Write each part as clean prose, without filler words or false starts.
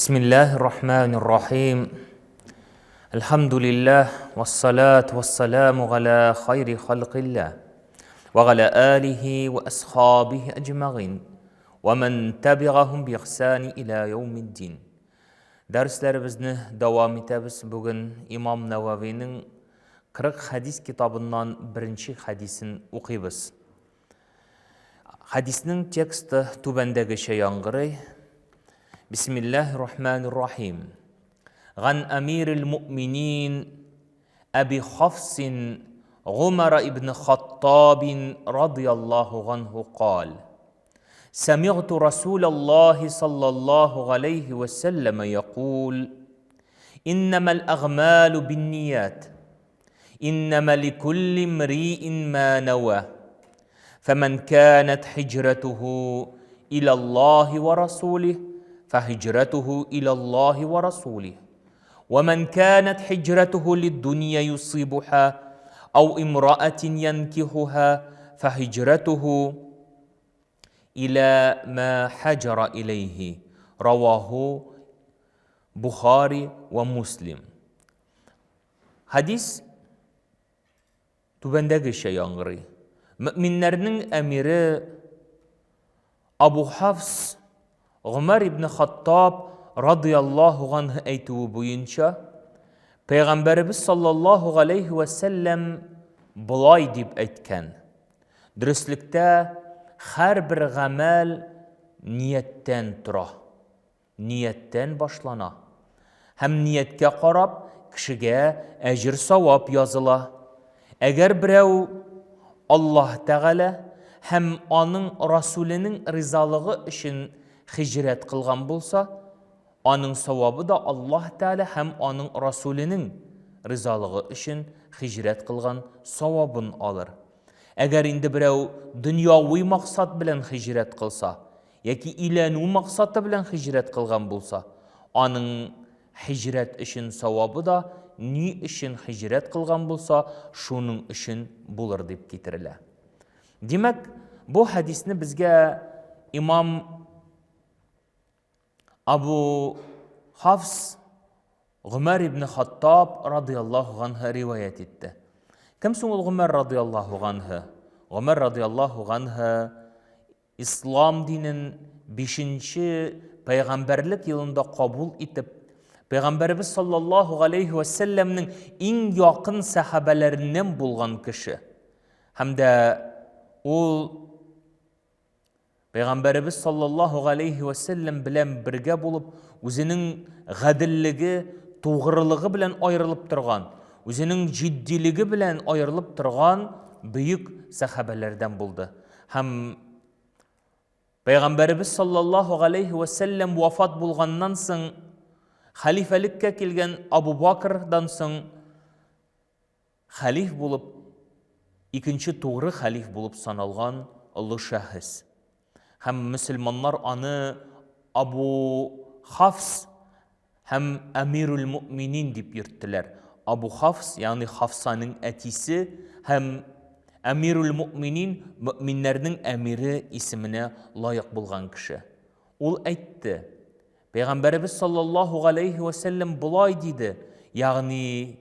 Bismillahirrahmanirrahim. Elhamdülillah ve salatu ve selamu ala hayri halqillah ve ala alihi ve ashabihi ecma'in ve men tabi'ahum bi ihsani ila yevmiddin. Derslerimizni devam etamiz. Bugün İmam Nevavi'nin 40 hadis kitabından birinci hadisin okuyuz. Hadisinin teksti tubendeki yangırı. Bismillahirrahmanirrahim. Gan Amiril Mu'minin Abi Hafsin Umar ibn Khattab radıyallahu anhu قال سمعت رسول الله صلى الله عليه وسلم يقول إنما الأعمال بالنيات إنما لكل امرئ ما نوى فمن كانت حجرته إلى الله ورسوله فهجرته إلى الله ورسوله ومن كانت حجرته للدنيا يصيبها أو امرأة ينكحها فهجرته إلى ما حجر إليه رواه Bukhari ve Muslim. Hadis tubendeki yangırı. Müminlerinin emiri Abu Hafs Umar ibn Khattab radıyallahu anh aytuğu boyunca Peygamberimiz sallallahu aleyhi ve sellem bulay deyip aytken dürüstlükte her bir gamel niyetten tura, niyetten başlana. Hem niyetke qarab kişiге ecir savab yazıla. Eğer birev Allah Teala hem onun Rasulünün rizalığı için hicret kılgan bulsa, onun savabı da Allah Teala hem onun Rasulünün rizalığı için hicret kılgan savabın alır. Eğer indi birev dünyavi maksat bilen hicret kılsa, yaki ilanu maksatı bilen hicret kılgan bulsa, onun hicret için savabı da ni için hicret kılgan bulsa, şunun için bulur deyip getirile. Demek bu hadisini bizge İmam Abu Hafs Umar ibn Khattab radıyallahu anh'a rivayet etti. Kimsin ol Umar radıyallahu anh'a? Umar radıyallahu anh'a İslam dinin 5. peygamberlik yılında kabul etip Peygamberimiz sallallahu aleyhi ve sellem'nin en yakın sahabelerinden bulgan kişi. Hem de o Peygamberimiz sallallahu aleyhi ve sellem bilen birge bulup özünün gadilligi, toğrılığı bilen ayrılıp turgan, özünün ciddiligi bilen ayrılıp turgan büyük sahabelerden buldu. Hem Peygamberimiz sallallahu aleyhi ve sellem vafat bulgandan soň halifelikке kelgen Abu Bakr'dan soň halif bulup ikinci toğrı halif bulup sanalgan ulu şahıs. Hem Müslümanlar anı Abu Hafs hem Emirül Mu'minin deyip yürüttüler. Abu Hafs yani Hafsa'nın etisi hem Emirül Mu'minin müminlerinin emiri isimine layık bulgan kişi. Ol aytdı. Peygamberimiz sallallahu aleyhi ve sellem bulay dedi. Yani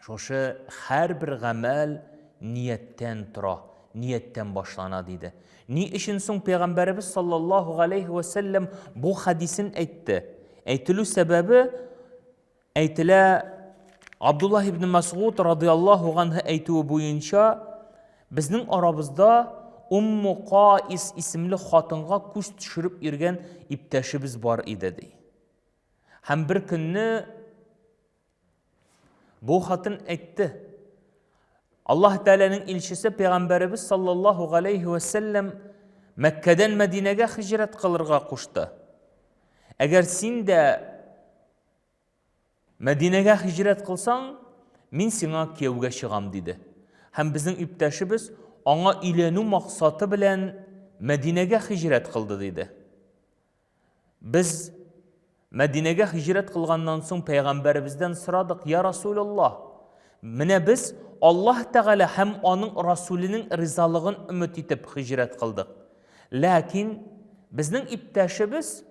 şoşu her bir gamel niyetten tura, niyetten başlana dedi. Ni için son Peygamberimiz sallallahu aleyhi ve sellem bu hadisin aytdı. Aytılı sebebi aytıla Abdullah ibn Mas'ud radıyallahu anh'a aytuğu boyunca bizning aramızda Ummu Qais isimli xatınğa kuş düşürüp yürgen iptaşımız var idi dey. Hem bir günni bu xatın aytdı. Allah Teala'nın ilçisi Peygamberimiz sallallahu aleyhi ve sellem Mekke'den Medine'ye hicret kılırga kuştu. Eğer sen de Medine'ye hicret kılsan, min sana kiyevge çıgam dedi. Hem bizim iptaşımız ona ilenu maksatı bilen Medine'ye hicret kıldı dedi. Biz Medine'ye hicret kılgandan soň Peygamberimizden sıradık. Ya Resulullah, mine biz Allah Teala hem onun Rasulünün rizalığın ümit etip hicret kıldık. Lakin bizning iptaşımız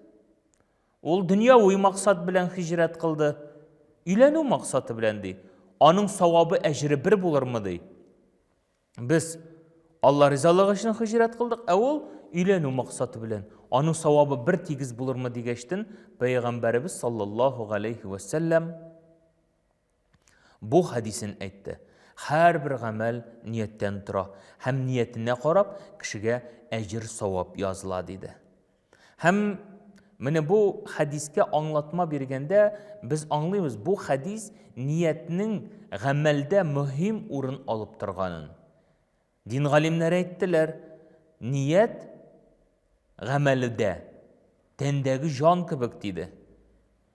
Ул дөньяви максат белән хиҗрәт кылды. Өйләнү максаты белән ди. Аның савабы, әҗре бер булырмы ди. Без Алла ризалыгы өчен хиҗрәт кылдык, ә ул өйләнү максаты белән. Аның савабы бер тигез булырмы дигәчтен, Пәйгамбәрбез саллаллаһу алейхи ва саллям бу хадисен әйтте. Һәрбер гамәл нияттән тора. Һәм ниятенә карап, кешегә әҗр савап языла диде. Һәм менә бу хадискә аңлатма биргәндә без аңлыйбыз, бу хадис ниятнең гамәлдә мөһим урын алып торганын. Дин галимнәре әйттеләр, ният гамәлдә тәндәге жан кебек диде.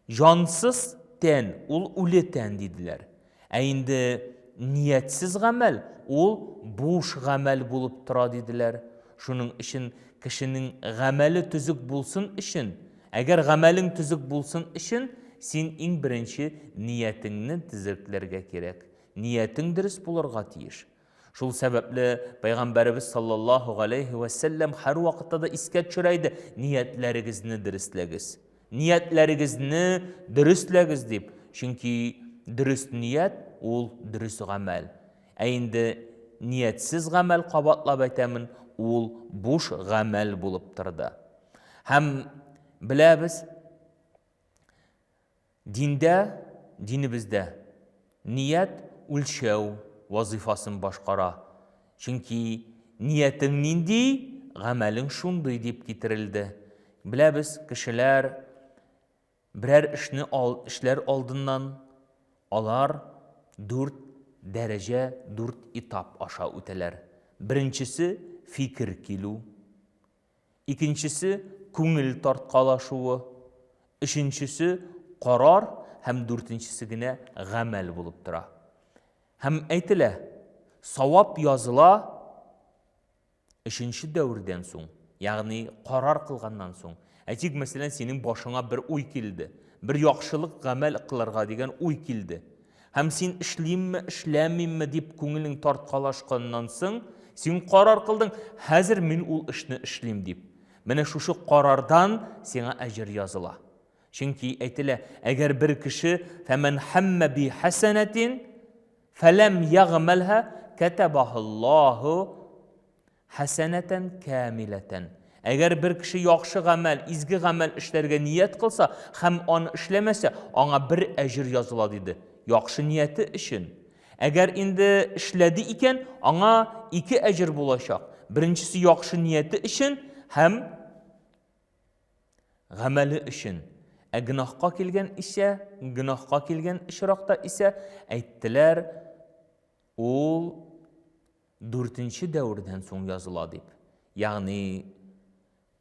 Жансыз тән, ул үле тән диделәр. Ә инде ниятсез гамәл, ул буш гамәл булып тора диделәр. Шуның өчен кешенең гамәле төзек булсын өчен, әгәр гамәлең төзек булсын өчен, син иң беренче ниятеңне төзекләргә кирәк. Ниятең дөрес булырга тиеш. Шул сәбәпле Пәйгамбәрбез саллаллаһу алейхи ва саллям һәр вакытта да искә төшерә иде: ниятләрегезне дөрестләгез. Ниятләрегезне дөрестләгез дип. Чөнки дөрес ният ул дөрес гамәл. Ә инде ниятсез гамәл, кабатлап әйтәмен, ул буш гамәл булып торды. Һәм беләбез, динебездә ният үлчәү вазифасын башкара. Чөнки ниятең нинди, гамәлең шундый дип китерелде. Беләбез, кешеләр берәр эшне эшләр алдыннан алар 4 дәрәҗә, 4 этап аша үтәләр. Беренчесе фикер килү, икенчесе күңел тарткалашуы, өченчесе карар һәм 4нчесе генә гамәл булып тора. Һәм әйтелә, савап языла 3нче дәврдән соң, ягъни карар кылганнан соң. Әйтик, мәсәлән, синең башыңа бер уй килде, бер яхшылык гамәл кылырга дигән уй килде. Һәм син эшлимме, эшләмимме дип күңелең тарткалашканнан соң, син карар кылдың, хәзер мин ул эшне эшлим дип. Менә шушы карардан сиңа әҗр языла. Чөнки әйтелә, әгәр бер кеше фәмән һәммә би хәсәнәтин фәләм ягъмәлһә кәтәбәһуллаһу хәсәнәтән кәмиләтән. Әгәр бер кеше яхшы гамәл, изге гамәл эшләргә ният кылса һәм аны эшләмәсә, аңа бер әҗр языла диде. Яхшы нияте өчен. Әгәр инде эшләде икән, аңа 2 әҗр булачак. Беренчесе яхшы нияте өчен һәм гамәле өчен. Ә гынахка килгән ишракта исә әйттеләр, ул 4нче дәврдән соң языла дип. Ягъни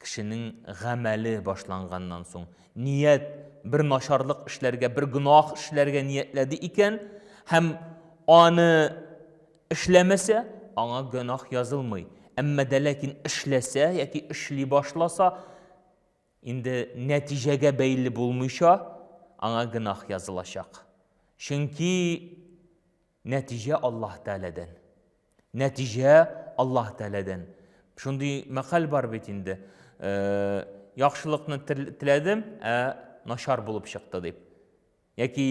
кешенең гамәле башланганнан соң, ният бер начарлык эшләргә, бер гынах эшләргә ниятләде икән, һәм аны эшләмәсә, аңа гынах язылмый. Әмма дә ләкин эшләсә яки эшли башласа, инде нәтиҗәгә бәйле булмыйча, аңа гынах язылачак. Чөнки нәтиҗә Аллаһ Тәгаләдән. Нәтиҗә Аллаһ Тәгаләдән. Шундый мәкаль бар бит инде. Яхшылыкны теләдем, начар булып чыкты дип. Яки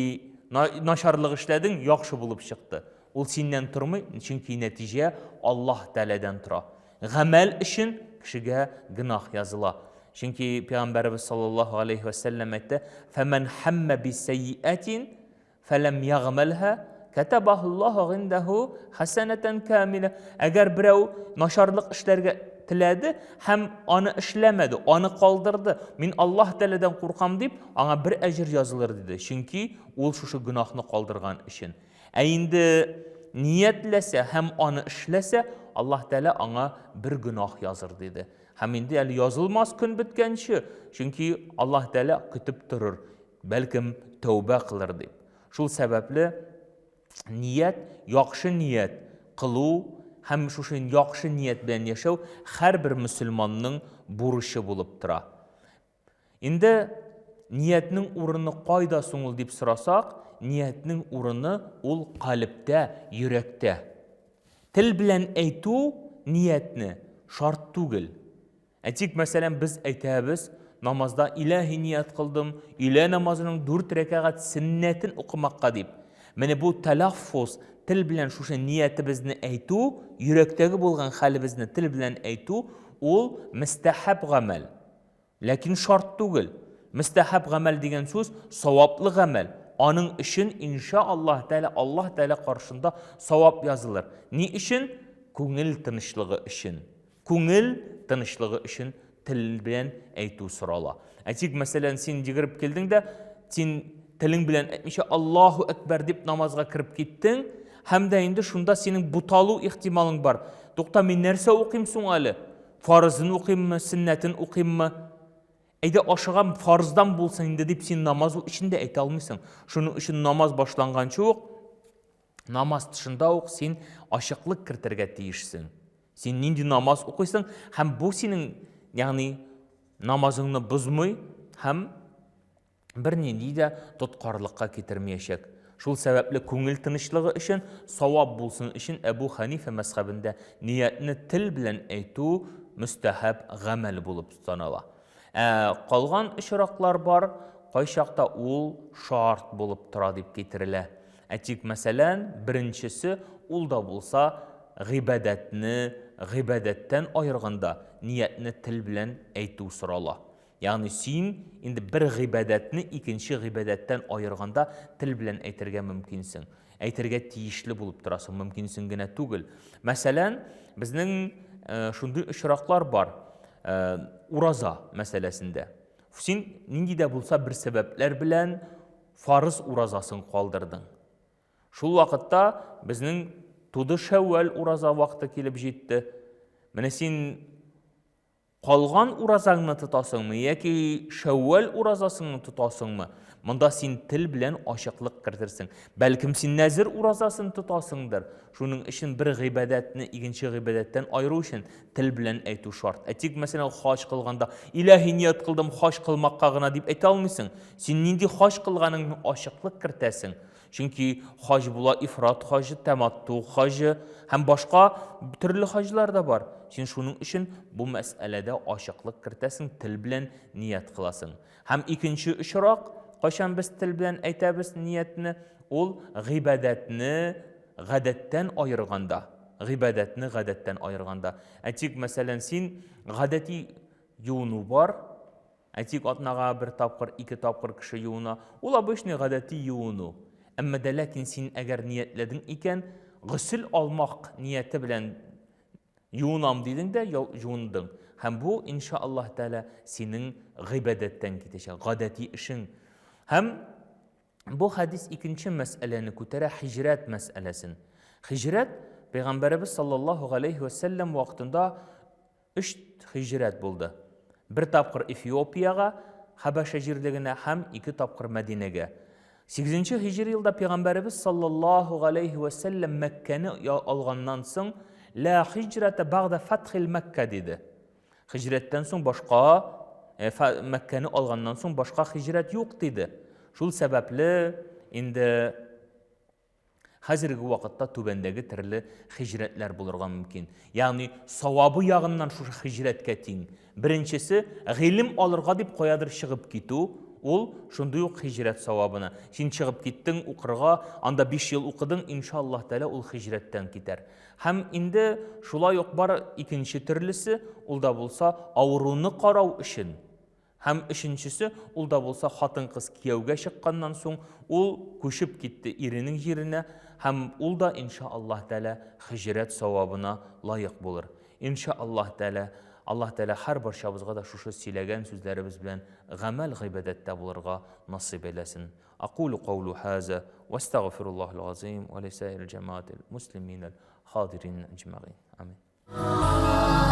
начарлык эшләдең, яхшы булып чыкты. Ул синнән тормый, чөнки нәтиҗә Аллаһ Тәгаләдән тора. Гамәл өчен кешегә гынах языла. Чөнки Пәйгамбәрбез саллаллаһу алейхи ва саллям әйтте: "Фәмән һәммә би саййәтин фәләм ягъмәлһә кәтәбәһуллаһу гиндәһу хәсәнәтән кәмилә." Әгәр берәү начарлык эшләргә теләде һәм аны эшләмәде, аны калдырды, мин Аллаһ Тәгаләдән куркам дип, аңа бер әҗр язылыр диде. Чөнки ул шушы гынахны калдырган өчен. Ә инде ниятләсә һәм аны эшләсә, Аллаһ Тәгалә аңа бер гынах языр диде. Һәм инде әле язылмас көн беткәнче, чөнки Аллаһ Тәгалә көтеп торыр, бәлкем тәүбә кылыр дип. Шул сәбәпле ният, яхшы ният кылу һәм шушы яхшы ният белән яшәү һәрбер мөселманның бурычы булып тора. Инде ниятнең урыны кайда соң ул дип сорасак, ниятнең урыны ул калбтә, йөрәктә. Тел белән әйтү ниятне шарт түгел. Әйтик, мәсәлән, без әйтәбез, намазда илаһи ният кылдым, илә намазының 4 рәкәгать сөннәтен укымакка дип. Менә бу талаффуз, тел белән шушы ниятебезне әйтү, йөрәктәге булган хәлебезне тел белән әйтү, ул мустахаб гамәл. Ләкин шарт түгел. Мустахаб гамәл дигән сүз саваплы гамәл. Аның өчен иншааллаһ тәала Аллаһ тәала каршында савап язылыр. Ни өчен? Күңел тынычлыгы өчен. Күңел тынычлыгы өчен тел белән әйтү сорала. Әйтик, мәсәлән, син йөгереп килдең дә, син телең белән әйтмичә Аллаһу әкбәр дип намазга кирип киттең, һәм дә инде шунда синең буталу ихтималың бар. Тукта, мин нәрсә укыйм соң әле? Фарызын укыйммы, сөннәтен укыйммы? Әйдә ашыгам фарыздан булсын инде дип син намаз өчен дә әйтә алмыйсың. Шуның өчен намаз башланганчы ук, намаз тышында ук син ашыклык кертергә тиешсең. Син нинди намаз укыйсың, һәм бу синең, ягъни намазыңны бозмый, һәм бер нинди дә тоткарлыкка китермәячәк. Шул сәбәпле күңел тынычлыгы өчен, савап булсын өчен Әбу Ханифа мәзһәбендә ниятне тел белән әйтү мустахаб гамәл булып санала. Калган очраклар бар, кайчакта ул шарт булып тора дип китерелә. Әйтик, мәсәлән, беренчесе ул да булса гыйбадәтне гыйбадәттән айырганда ниятне тел белән әйтү сорала. Ягъни син инде бер гыйбадәтне икенче гыйбадәттән айырганда тел белән әйтергә мөмкинсең. Әйтергә тиешле булып торасың, мөмкинсең генә түгел. Мәсәлән, безнең шундый очраклар бар. Ураза мәсьәләсендә. Син нинди дә булса бер сәбәпләр белән фарыз уразасын калдырдың. Шул вакытта безнең туды Шәввәл ураза вакыты килеп җитте. Менә син калган уразаңны тотасыңмы яки Шәввәл уразасын тотасыңмы? Монда син тел белән ачыклык кертерсең. Бәлкем син Нәзир уразасын тотасыңдыр. Шуның өчен бер гыйбадәтне икенче гыйбадәттән айыру өчен тел белән әйтү шарт. Әйтик, мәсәлән, хаҗ кылганда илаһи ният кылдым хаҗ кылмакка гына дип әйтә алмыйсың. Син нинди хаҗ кылганыңны ачыклык кертәсең. Чөнки хаҗ була ифрат хаҗы, таматту хаҗы һәм башка төрле хаҗлар да бар. Син шуның өчен бу мәсьәләдә ачыклык кертәсең, тел белән ният кыласың. Һәм икенче очрак, кайчан без тел белән әйтәбез ниятне, ул гыйбадәтне гадәттән айырганда. Гыйбадәтне гадәттән айырганда. Әйтик, мәсәлән, син гадәти юыну бар. Әйтик, атнага бер тапкыр, 2 тапкыр кеше юына. Ул обычный гадәти юыну. Әмма дә ләкин син әгәр ниятләдең икән, гысл алмак нияте белән юынам дидең дә юындың. Һәм бу иншааллаһ тәала синең гыйбадәттән китәчәк, гадәти эшең. Һәм бу хадис икенче мәсьәләне күтәрә, хиҗрат мәсьәләсен. Хиҗрат Пәйгамбәрбез саллаллаһу алейхи ва саллям вакытында 3 хиҗрат булды. Бер тапкыр Эфиопияга, Хабаша җирлегенә һәм 2 тапкыр Мәдинәгә. 8-нче хиҗри елда Пәйгамбәрбез саллаллаһу алейхи ва саллям Мәккәне алганнан соң ла хиҗрата бәгъдә фатхил Мәккә диде. Хиҗраттан соң башка Мәккәне алганнан соң башка хиҗрат юк диде. Шул сәбәпле инде хәзерге вакытта түбәндәге төрле хиҗратлар булырга мөмкин. Ягъни савабы ягыннан шушы хиҗраткә тиң. Беренчесе гыйлем алырга дип каядыр чыгып китү, ул шундый ук хиҗрат савабына. Син чыгып киттең укырга, анда 5 ел укыдың, иншааллаһ тәала ул хиҗраттан китәр. Һәм инде шулай ук бар икенче төрлесе, ул да булса авыруны карау өчен. Һәм өченчесе, ул да булса хатын-кыз кияүгә чыкканнан соң ул күчеп китте иренең җиренә, һәм ул да иншааллаһ тәала хиҗрат савабына лаек булыр. Иншааллаһ тәала Аллаһ тәала һәр барчабызга да шушы сөйләгән сүзләребез белән гамәл гыйбадәттә булырга насыйп әйләсен. Aqulu qawlu haza wa astaghfirullahal azim wa li sa'iril jama'atil muslimin al hadirin ajma'in. Amin.